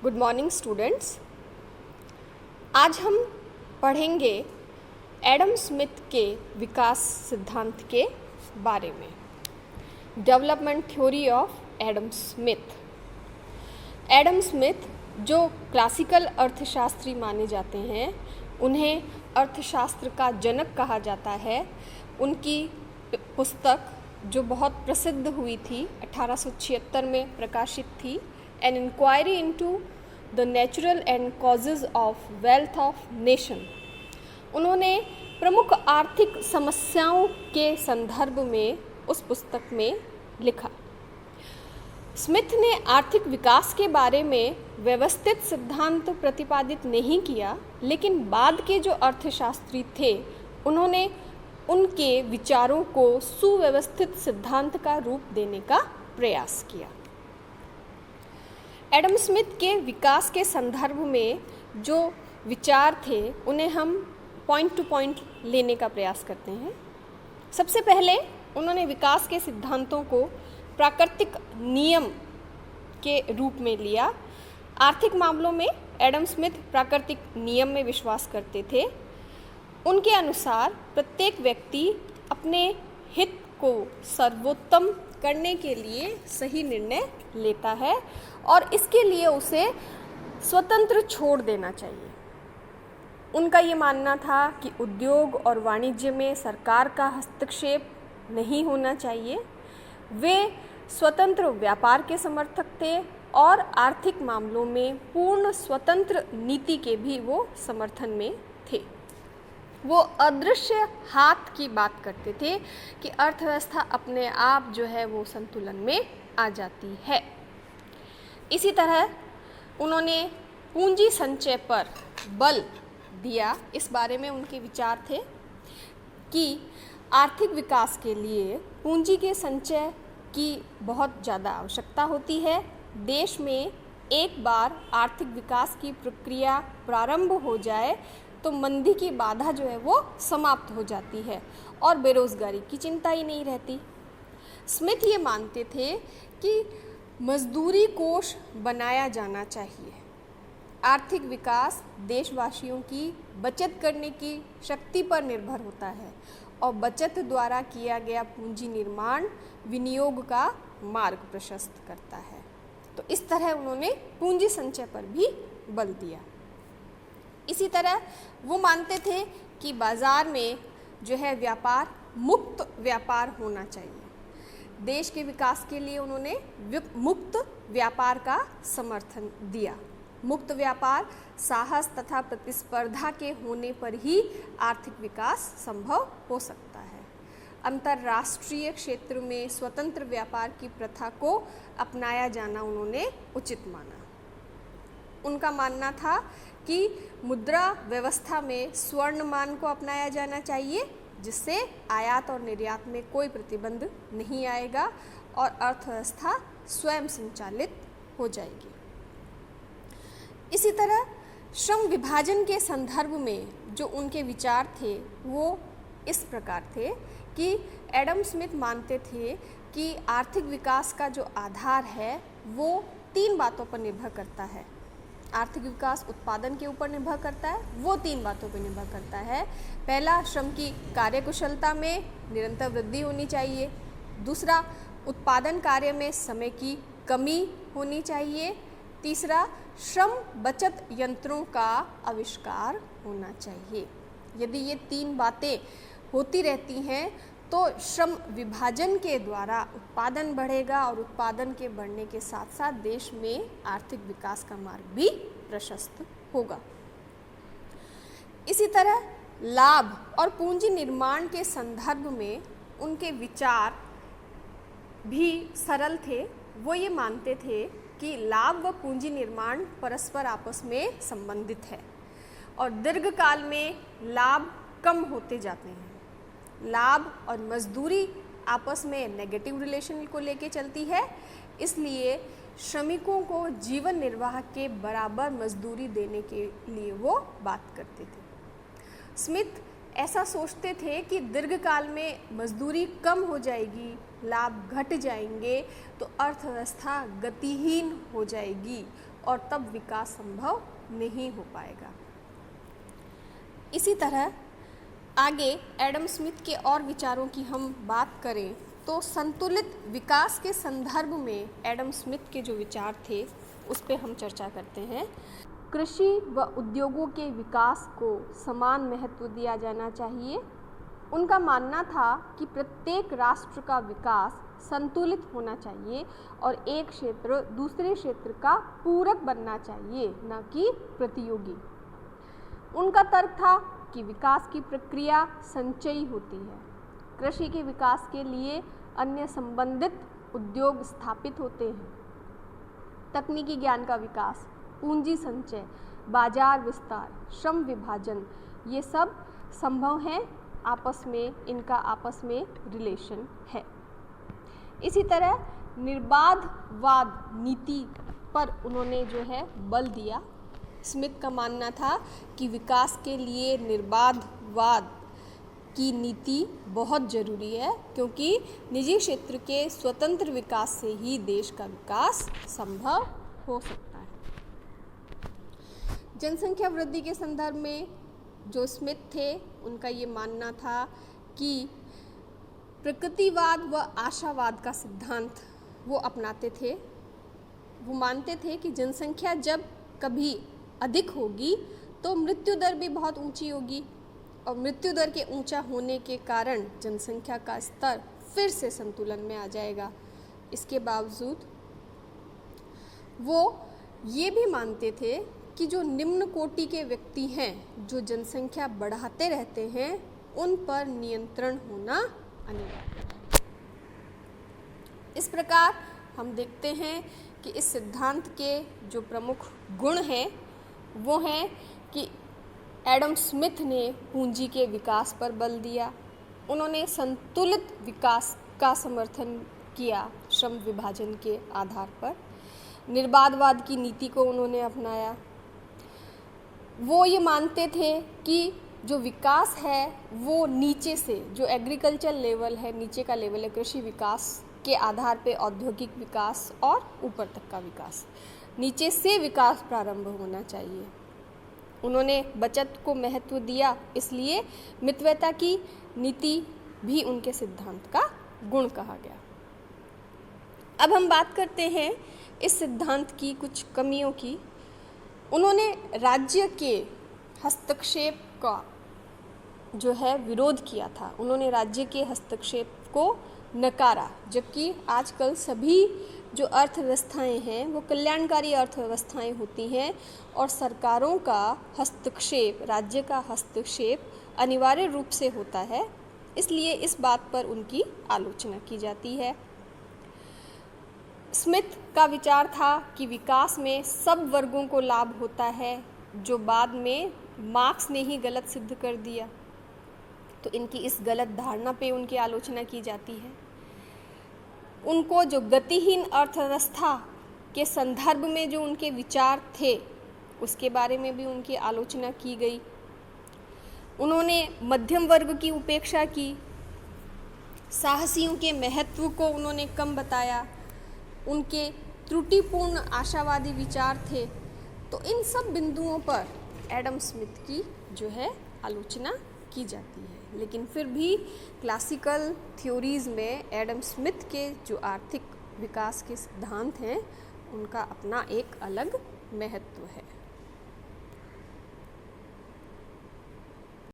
Good morning students. आज हम पढ़ेंगे एडम स्मिथ के विकास सिद्धांत के बारे में। Development theory of Adam Smith. Adam Smith जो क्लासिकल अर्थशास्त्री माने जाते हैं, उन्हें अर्थशास्त्र का जनक कहा जाता है। उनकी पुस्तक जो बहुत प्रसिद्ध हुई थी 1876 में प्रकाशित थी, an inquiry into the natural and causes of wealth of nation. उन्होंने प्रमुख आर्थिक समस्याओं के संदर्भ में उस पुस्तक में लिखा। स्मिथ ने आर्थिक विकास के बारे में व्यवस्थित सिद्धांत प्रतिपादित नहीं किया, लेकिन बाद के जो अर्थशास्त्री थे उन्होंने उनके विचारों को सुव्यवस्थित सिद्धांत का रूप देने का प्रयास किया। एडम स्मिथ के विकास के संदर्भ में जो विचार थे उन्हें हम पॉइंट टू पॉइंट लेने का प्रयास करते हैं। सबसे पहले उन्होंने विकास के सिद्धांतों को प्राकृतिक नियम के रूप में लिया। आर्थिक मामलों में एडम स्मिथ प्राकृतिक नियम में विश्वास करते थे। उनके अनुसार प्रत्येक व्यक्ति अपने हित को सर्वोत्तम करने के लिए सही निर्णय लेता है और इसके लिए उसे स्वतंत्र छोड़ देना चाहिए। उनका ये मानना था कि उद्योग और वाणिज्य में सरकार का हस्तक्षेप नहीं होना चाहिए। वे स्वतंत्र व्यापार के समर्थक थे और आर्थिक मामलों में पूर्ण स्वतंत्र नीति के भी वो समर्थन में थे। वो अदृश्य हाथ की बात करते थे कि अर्थव्यवस्था अपने आप जो है वो संतुलन में आ जाती है। इसी तरह उन्होंने पूंजी संचय पर बल दिया। इस बारे में उनके विचार थे कि आर्थिक विकास के लिए पूंजी के संचय की बहुत ज़्यादा आवश्यकता होती है। देश में एक बार आर्थिक विकास की प्रक्रिया प्रारंभ हो जाए तो मंदी की बाधा जो है वो समाप्त हो जाती है और बेरोजगारी की चिंता ही नहीं रहती। स्मिथ ये मानते थे कि मजदूरी कोष बनाया जाना चाहिए। आर्थिक विकास देशवासियों की बचत करने की शक्ति पर निर्भर होता है और बचत द्वारा किया गया पूंजी निर्माण विनियोग का मार्ग प्रशस्त करता है। तो इस तरह उन्होंने पूंजी संचय पर भी बल दिया। इसी तरह वो मानते थे कि बाज़ार में जो है व्यापार मुक्त व्यापार होना चाहिए। देश के विकास के लिए उन्होंने मुक्त व्यापार का समर्थन दिया। मुक्त व्यापार साहस तथा प्रतिस्पर्धा के होने पर ही आर्थिक विकास संभव हो सकता है। अंतर्राष्ट्रीय क्षेत्र में स्वतंत्र व्यापार की प्रथा को अपनाया जाना उन्होंने उचित माना। उनका मानना था कि मुद्रा व्यवस्था में स्वर्ण मान को अपनाया जाना चाहिए, जिससे आयात और निर्यात में कोई प्रतिबंध नहीं आएगा और अर्थव्यवस्था स्वयं संचालित हो जाएगी। इसी तरह श्रम विभाजन के संदर्भ में जो उनके विचार थे वो इस प्रकार थे कि एडम स्मिथ मानते थे कि आर्थिक विकास का जो आधार है वो 3 बातों पर निर्भर करता है। आर्थिक विकास उत्पादन के ऊपर निर्भर करता है, वो 3 बातों पर निर्भर करता है। पहला, श्रम की कार्यकुशलता में निरंतर वृद्धि होनी चाहिए। दूसरा, उत्पादन कार्य में समय की कमी होनी चाहिए। तीसरा, श्रम बचत यंत्रों का आविष्कार होना चाहिए। यदि ये 3 बातें होती रहती हैं तो श्रम विभाजन के द्वारा उत्पादन बढ़ेगा और उत्पादन के बढ़ने के साथ साथ देश में आर्थिक विकास का मार्ग भी प्रशस्त होगा। इसी तरह लाभ और पूंजी निर्माण के संदर्भ में उनके विचार भी सरल थे। वो ये मानते थे कि लाभ व पूंजी निर्माण परस्पर आपस में संबंधित है और दीर्घकाल में लाभ कम होते जाते हैं। लाभ और मजदूरी आपस में नेगेटिव रिलेशन को लेके चलती है, इसलिए श्रमिकों को जीवन निर्वाह के बराबर मजदूरी देने के लिए वो बात करते थे। स्मिथ ऐसा सोचते थे कि दीर्घकाल में मजदूरी कम हो जाएगी, लाभ घट जाएंगे तो अर्थव्यवस्था गतिहीन हो जाएगी और तब विकास संभव नहीं हो पाएगा। इसी तरह आगे एडम स्मिथ के और विचारों की हम बात करें तो संतुलित विकास के संदर्भ में एडम स्मिथ के जो विचार थे उस पर हम चर्चा करते हैं। कृषि व उद्योगों के विकास को समान महत्व दिया जाना चाहिए। उनका मानना था कि प्रत्येक राष्ट्र का विकास संतुलित होना चाहिए और एक क्षेत्र दूसरे क्षेत्र का पूरक बनना चाहिए, न कि प्रतियोगी। उनका तर्क था कि विकास की प्रक्रिया संचयी होती है। कृषि के विकास के लिए अन्य संबंधित उद्योग स्थापित होते हैं। तकनीकी ज्ञान का विकास, पूंजी संचय, बाजार विस्तार, श्रम विभाजन, ये सब संभव हैं आपस में, इनका आपस में रिलेशन है। इसी तरह निर्बाधवाद नीति पर उन्होंने जो है बल दिया। स्मिथ का मानना था कि विकास के लिए निर्बाधवाद की नीति बहुत ज़रूरी है, क्योंकि निजी क्षेत्र के स्वतंत्र विकास से ही देश का विकास संभव हो सकता है। जनसंख्या वृद्धि के संदर्भ में जो स्मिथ थे उनका ये मानना था कि प्रकृतिवाद व आशावाद का सिद्धांत वो अपनाते थे। वो मानते थे कि जनसंख्या जब कभी अधिक होगी तो मृत्यु दर भी बहुत ऊंची होगी और मृत्यु दर के ऊंचा होने के कारण जनसंख्या का स्तर फिर से संतुलन में आ जाएगा। इसके बावजूद वो ये भी मानते थे कि जो निम्न कोटि के व्यक्ति हैं, जो जनसंख्या बढ़ाते रहते हैं, उन पर नियंत्रण होना अनिवार्य है। इस प्रकार हम देखते हैं कि इस सिद्धांत के जो प्रमुख गुण हैं वो हैं कि एडम स्मिथ ने पूंजी के विकास पर बल दिया। उन्होंने संतुलित विकास का समर्थन किया श्रम विभाजन के आधार पर। निर्बाधवाद की नीति को उन्होंने अपनाया। वो ये मानते थे कि जो विकास है वो नीचे से, जो एग्रीकल्चर लेवल है, नीचे का लेवल है, कृषि विकास के आधार पे औद्योगिक विकास और ऊपर तक का विकास, नीचे से विकास प्रारंभ होना चाहिए। उन्होंने बचत को महत्व दिया, इसलिए मितव्ययता की नीति भी उनके सिद्धांत का गुण कहा गया। अब हम बात करते हैं इस सिद्धांत की कुछ कमियों की। उन्होंने राज्य के हस्तक्षेप का जो है विरोध किया था। उन्होंने राज्य के हस्तक्षेप को नकारा, जबकि आजकल सभी जो अर्थव्यवस्थाएं हैं वो कल्याणकारी अर्थव्यवस्थाएं होती हैं और सरकारों का हस्तक्षेप, राज्य का हस्तक्षेप अनिवार्य रूप से होता है। इसलिए इस बात पर उनकी आलोचना की जाती है। स्मिथ का विचार था कि विकास में सब वर्गों को लाभ होता है, जो बाद में मार्क्स ने ही गलत सिद्ध कर दिया। तो इनकी इस गलत धारणा पे उनकी आलोचना की जाती है। उनको जो गतिहीन अर्थव्यवस्था के संदर्भ में जो उनके विचार थे उसके बारे में भी उनकी आलोचना की गई। उन्होंने मध्यम वर्ग की उपेक्षा की, साहसियों के महत्व को उन्होंने कम बताया, उनके त्रुटिपूर्ण आशावादी विचार थे। तो इन सब बिंदुओं पर एडम स्मिथ की जो है आलोचना की जाती है। लेकिन फिर भी क्लासिकल थ्योरीज़ में एडम स्मिथ के जो आर्थिक विकास के सिद्धांत हैं उनका अपना एक अलग महत्व है।